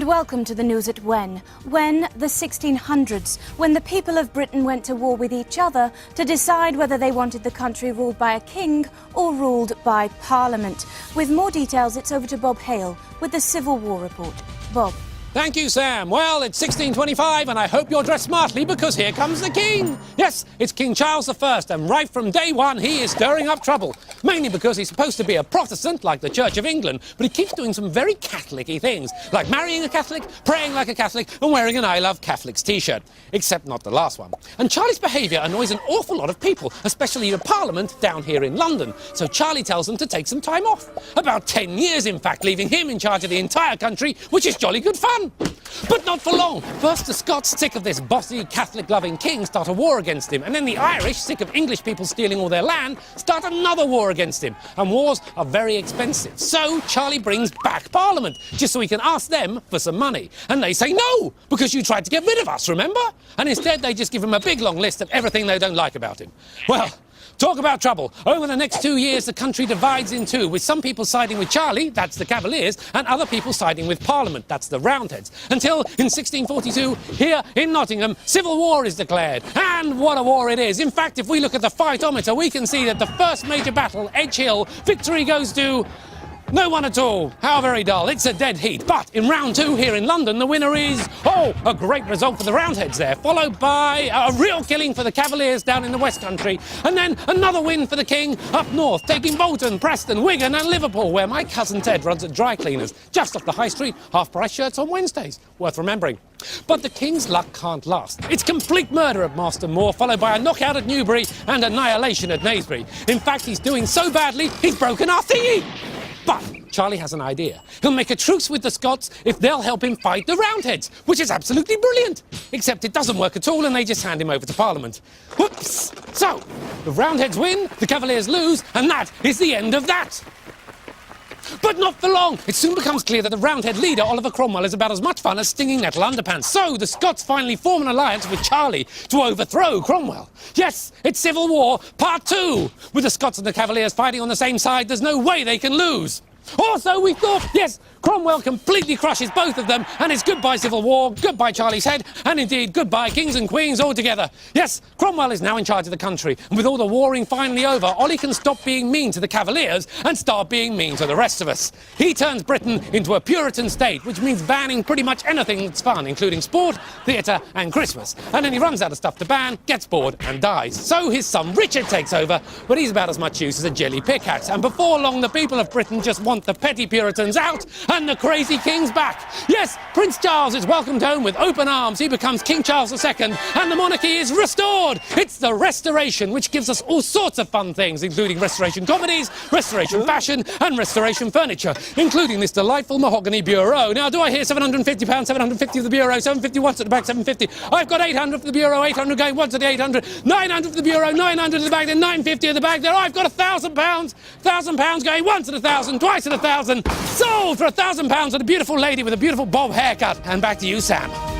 And welcome to the news at when. When, the 1600s, when the people of Britain went to war with each other to decide whether they wanted the country ruled by a king or ruled by Parliament. With more details, it's over to Bob Hale with the Civil War report. Bob. Thank you, Sam. Well, it's 1625, and I hope you're dressed smartly because here comes the King. Yes, it's King Charles I, and right from day one, he is stirring up trouble. Mainly because he's supposed to be a Protestant, like the Church of England, but he keeps doing some very Catholic-y things, like marrying a Catholic, praying like a Catholic, and wearing an I Love Catholics t-shirt. Except not the last one. And Charlie's behaviour annoys an awful lot of people, especially the Parliament down here in London. So Charlie tells them to take some time off. About 10 years, in fact, leaving him in charge of the entire country, which is jolly good fun. But not for long. First, the Scots, sick of this bossy, Catholic-loving king, start a war against him. And then the Irish, sick of English people stealing all their land, start another war against him. And wars are very expensive. So Charlie brings back Parliament, just so he can ask them for some money. And they say no, because you tried to get rid of us, remember? And instead, they just give him a big, long list of everything they don't like about him. Well, talk about trouble. Over the next 2 years, the country divides in two, with some people siding with Charlie, that's the Cavaliers, and other people siding with Parliament, that's the Roundheads. Until, in 1642, here in Nottingham, civil war is declared. And what a war it is. In fact, if we look at the fightometer, we can see that the first major battle, Edge Hill, victory goes to no one at all. How very dull. It's a dead heat. But in round two here in London, the winner is, a great result for the Roundheads there, followed by a real killing for the Cavaliers down in the West Country, and then another win for the King up north, taking Bolton, Preston, Wigan and Liverpool, where my cousin Ted runs a dry cleaners just off the high street, half-price shirts on Wednesdays. Worth remembering. But the King's luck can't last. It's complete murder at Marston Moor, followed by a knockout at Newbury and annihilation at Naysbury. In fact, he's doing so badly, he's broken our thingy. But Charlie has an idea. He'll make a truce with the Scots if they'll help him fight the Roundheads, which is absolutely brilliant. Except it doesn't work at all and they just hand him over to Parliament. Whoops! So, the Roundheads win, the Cavaliers lose, and that is the end of that. But not for long. It soon becomes clear that the Roundhead leader, Oliver Cromwell, is about as much fun as stinging nettle underpants. So the Scots finally form an alliance with Charlie to overthrow Cromwell. Yes, it's Civil War Part 2. With the Scots and the Cavaliers fighting on the same side, there's no way they can lose. Also, we thought, yes, Cromwell completely crushes both of them, and it's goodbye Civil War, goodbye Charlie's head, and indeed goodbye kings and queens altogether. Yes, Cromwell is now in charge of the country, and with all the warring finally over, Ollie can stop being mean to the Cavaliers and start being mean to the rest of us. He turns Britain into a Puritan state, which means banning pretty much anything that's fun, including sport, theatre and Christmas. And then he runs out of stuff to ban, gets bored and dies. So his son Richard takes over, but he's about as much use as a jelly pickaxe. And before long, the people of Britain just want the petty Puritans out and the crazy king's back. Yes, Prince Charles is welcomed home with open arms. He becomes King Charles II and the monarchy is restored. It's the Restoration, which gives us all sorts of fun things, including Restoration comedies, Restoration fashion and Restoration furniture, including this delightful mahogany bureau. Now, do I hear £750, 750 for the bureau, 750 once at the back, 750. I've got 800 for the bureau, 800 going once at the 800, 900 for the bureau, 900 at the back, then 950 at the back. There, I've got £1,000, £1,000 going once at 1,000, twice at 1,000. Sold for £1,000 at a beautiful lady with a beautiful bob haircut. And back to you, Sam.